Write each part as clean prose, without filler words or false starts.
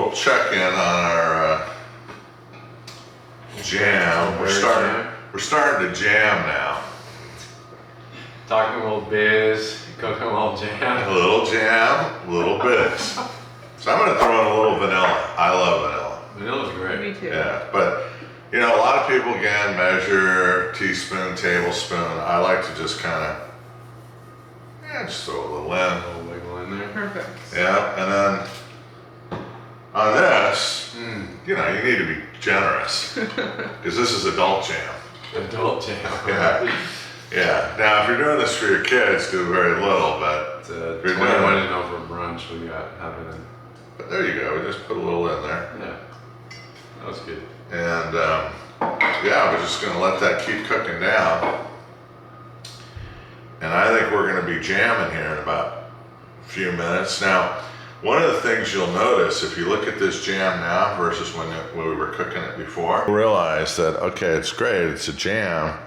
we'll check in on our jam. We're starting to jam now. Talking a little biz, cooking a little jam. A little jam, a little biz. So I'm gonna throw in a little vanilla. I love vanilla. Vanilla's great. Me too. Yeah, but you know, a lot of people again measure teaspoon, tablespoon. I like to just kind of, just throw a little in. A little wiggle in there. Perfect. Yeah, and then on this, you know, you need to be generous because this is adult jam. Adult jam. Yeah, yeah. Now, if you're doing this for your kids, do very little, but It's if 21 you're doing it, and over brunch. We got have it in. but there you go. We just put a little in there, Yeah, that was good. and yeah, we're just gonna let that keep cooking down. And I think we're gonna be jamming here in about a few minutes. Now, one of the things you'll notice if you look at this jam now versus when we were cooking it before, realize that, okay, it's great, it's a jam,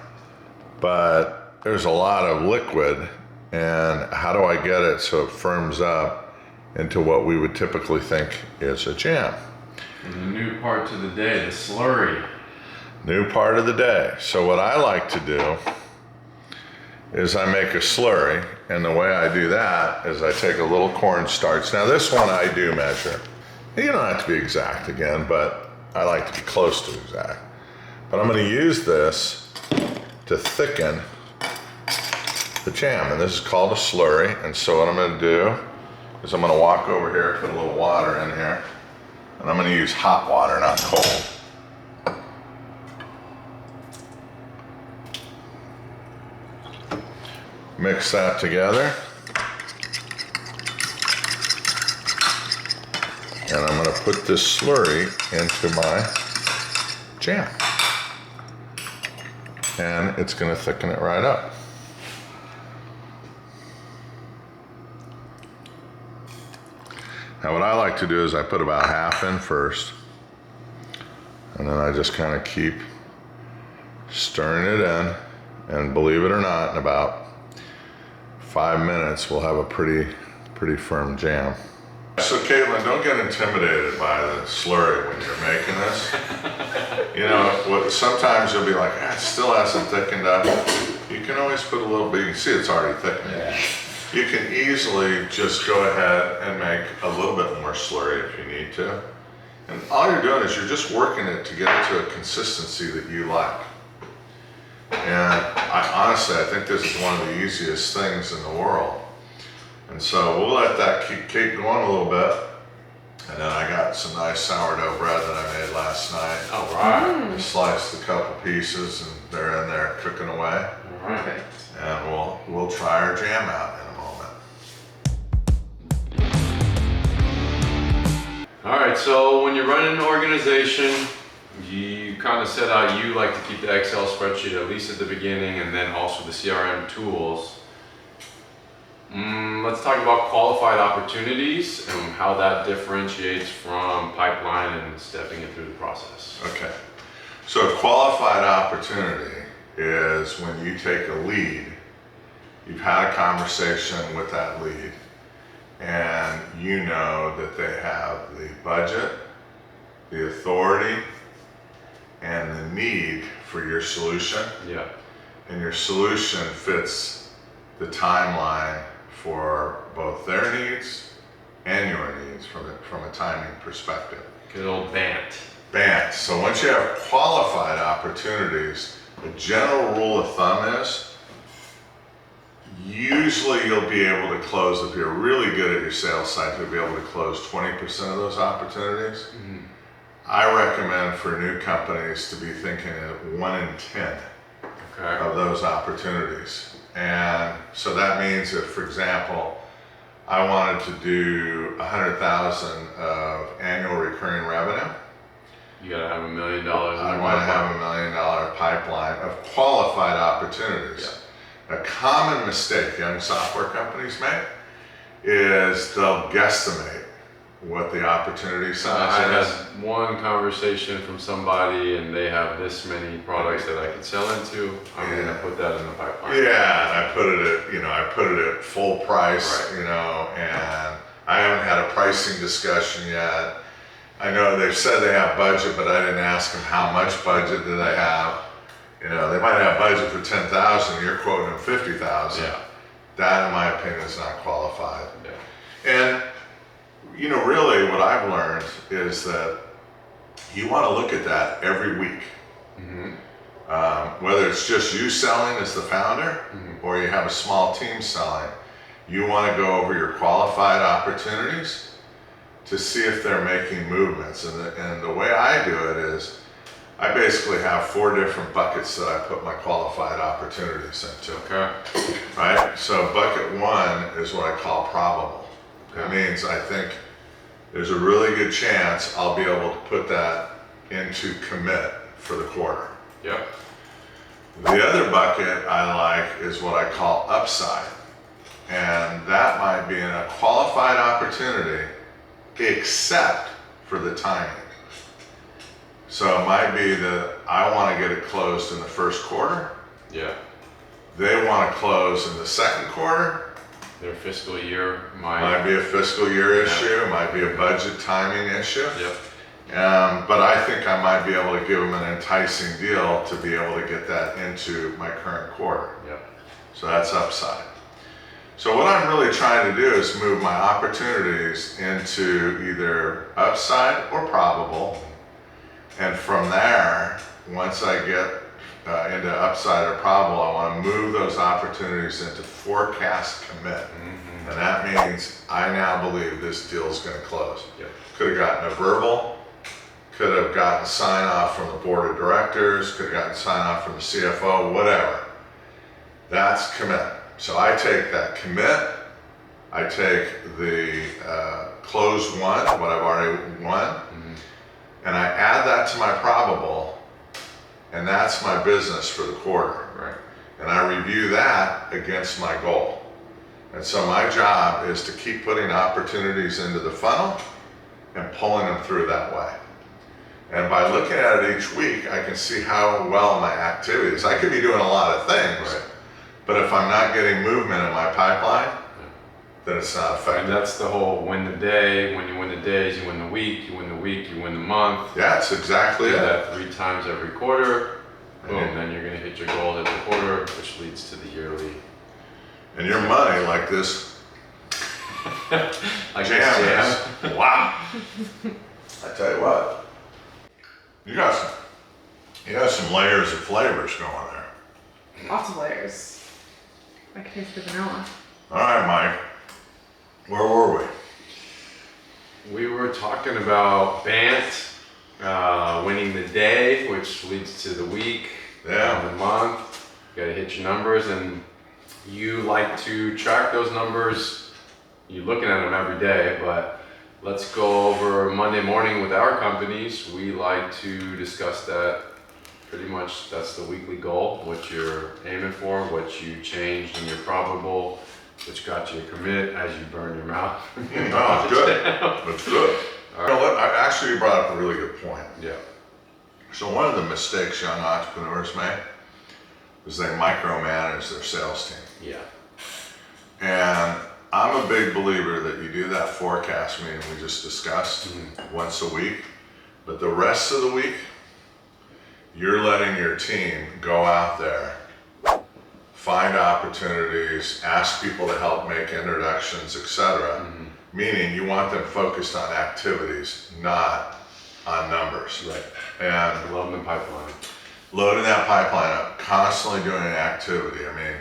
but there's a lot of liquid, and how do I get it so it firms up into what we would typically think is a jam? And the new part to the day, the slurry. New part of the day. So what I like to do is I make a slurry, and the way I do that is I take a little cornstarch. Now this one I do measure. You don't have to be exact again, but I like to be close to exact. But I'm gonna use this to thicken the jam, and this is called a slurry. And so what I'm gonna do is I'm gonna walk over here, put a little water in here, and I'm gonna use hot water, not cold. Mix that together. And I'm gonna put this slurry into my jam. And it's gonna thicken it right up. Now what I like to do is I put about half in first, and then I just kind of keep stirring it in, and believe it or not, in about 5 minutes we'll have a pretty firm jam. So Caitlin, don't get intimidated by the slurry when you're making this. You know, sometimes you'll be like, it still hasn't thickened up. You can always put a little bit, you can see it's already thickening. Yeah. You can easily just go ahead and make a little bit more slurry if you need to. And all you're doing is you're just working it to get it to a consistency that you like. And honestly, I think this is one of the easiest things in the world. And so we'll let that keep going a little bit. And then I got some nice sourdough bread that I made last night. All right. I sliced a couple pieces, and they're in there cooking away. All right. Perfect. And we'll try our jam out in a moment. All right, so when you're running an organization, you kind of set out, you like to keep the Excel spreadsheet at least at the beginning, and then also the CRM tools. Let's talk about qualified opportunities and how that differentiates from pipeline and stepping it through the process. Okay. So a qualified opportunity is when you take a lead, you've had a conversation with that lead, and you know that they have the budget, the authority, and the need for your solution, Yeah. and your solution fits the timeline for both their needs and your needs from a timing perspective. Good old BANT. BANT. So once you have qualified opportunities, the general rule of thumb is usually you'll be able to close, if you're really good at your sales side, you'll be able to close 20% of those opportunities. Mm-hmm. I recommend for new companies to be thinking at 1 in 10 Okay. of those opportunities. And so that means if, for example, I wanted to do 100,000 of annual recurring revenue, You gotta have $1 million. I want to have $1 million pipeline of qualified opportunities. A common mistake young software companies make is they'll guesstimate what the opportunity I size is. had one conversation from somebody, and they have this many products that I can sell into. I'm gonna put that in the pipeline. Yeah, and I put it at full price, Right. you know, and I haven't had a pricing discussion yet. I know they've said they have budget, but I didn't ask them how much budget do they have. You know, they might have budget for 10,000, you're quoting them 50,000. Yeah. That, in my opinion, is not qualified. Yeah. And, you know, really what I've learned is that you want to look at that every week. Whether it's just you selling as the founder or you have a small team selling, you want to go over your qualified opportunities to see if they're making movements. And the way I do it is I basically have 4 different buckets that I put my qualified opportunities into. Okay. Right? So bucket 1 is what I call probable. It means I think there's a really good chance I'll be able to put that into commit for the quarter. Yep. The other bucket I like is what I call upside. And that might be in a qualified opportunity except for the timing. So it might be that I want to get it closed in the first quarter. Yeah. They want to close in the second quarter. Their fiscal year Might be a fiscal year issue, might be a budget timing issue. Yep. But I think I might be able to give them an enticing deal to be able to get that into my current quarter. Yep. So that's upside. So what I'm really trying to do is move my opportunities into either upside or probable. And from there, once I get into upside or probable, I want to move those opportunities into forecast commit. And that means I now believe this deal is going to close. Yep. Could have gotten a verbal, could have gotten sign off from the board of directors, could have gotten sign off from the CFO, whatever. That's commit. So I take that commit, I take the closed one, what I've already won, and I add that to my probable, and that's my business for the quarter. Right. And I review that against my goal. And so my job is to keep putting opportunities into the funnel and pulling them through that way. And by looking at it each week, I can see how well my activities, I could be doing a lot of things, Right. but if I'm not getting movement in my pipeline, then it's not And effective. that's the whole win the day. When you win the days, you win the week. You win the week, you win the month. Yeah, that's exactly Do it. that 3 times every quarter. Boom, And- then you're gonna hit your goal at the quarter, which leads to the yearly. And your money, like this Like jam this is, wow. I tell you what, you got some layers of flavors going there. Lots of layers. I can taste the vanilla. All right, Mike, where were we? We were talking about Bant winning the day, which leads to the week, Yeah. and the month. You gotta hit your numbers, and you like to track those numbers. You're looking at them every day, but let's go over Monday morning with our companies. We like to discuss that. Pretty much, that's the weekly goal, what you're aiming for, what you changed in your probable, which got you a commit as you burn your mouth. Oh, good. That's good. You know what? Actually, you brought up a really good point. Yeah. So one of the mistakes young entrepreneurs make is they micromanage their sales team. Yeah. And I'm a big believer that you do that forecast meeting we just discussed once a week, but the rest of the week, you're letting your team go out there, find opportunities, ask people to help make introductions, etc. Meaning you want them focused on activities, not on numbers. Right. And Love the pipeline. loading that pipeline up, constantly doing an activity. I mean,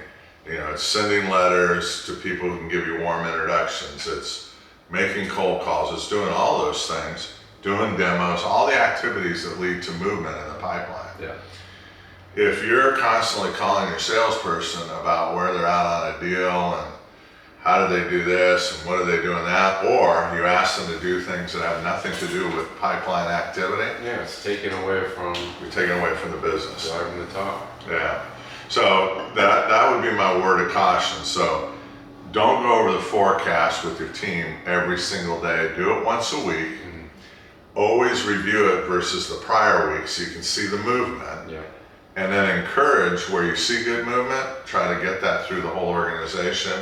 you know, it's sending letters to people who can give you warm introductions. It's making cold calls. It's doing all those things, doing demos, all the activities that lead to movement in the pipeline. Yeah. If you're constantly calling your salesperson about where they're at on a deal and how do they do this and what are they doing that, or you ask them to do things that have nothing to do with pipeline activity, Yeah, it's taken away from you're taking away from the business. driving the top. Yeah. So that would be my word of caution. So don't go over the forecast with your team every single day. Do it once a week. Always review it versus the prior week so you can see the movement. Yeah. And then encourage where you see good movement, try to get that through the whole organization.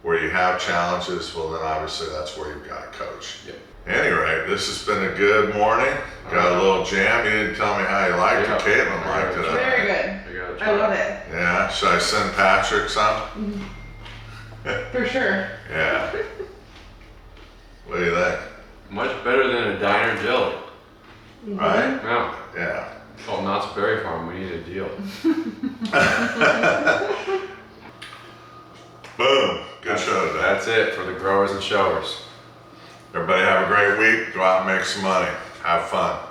Where you have challenges, well then obviously that's where you've got to coach. Yep. Any rate, this has been a good morning. Got a little jam. You didn't tell me how you liked it. Caitlin liked it. Very good. I love it. Yeah, should I send Patrick some? For sure. Yeah. What do you think? Much better than a diner jelly. Right? Yeah. Yeah. Oh, Knott's Berry Farm, we need a deal. Boom. Good show today. That's it for the growers and showers. Everybody have a great week. Go out and make some money. Have fun.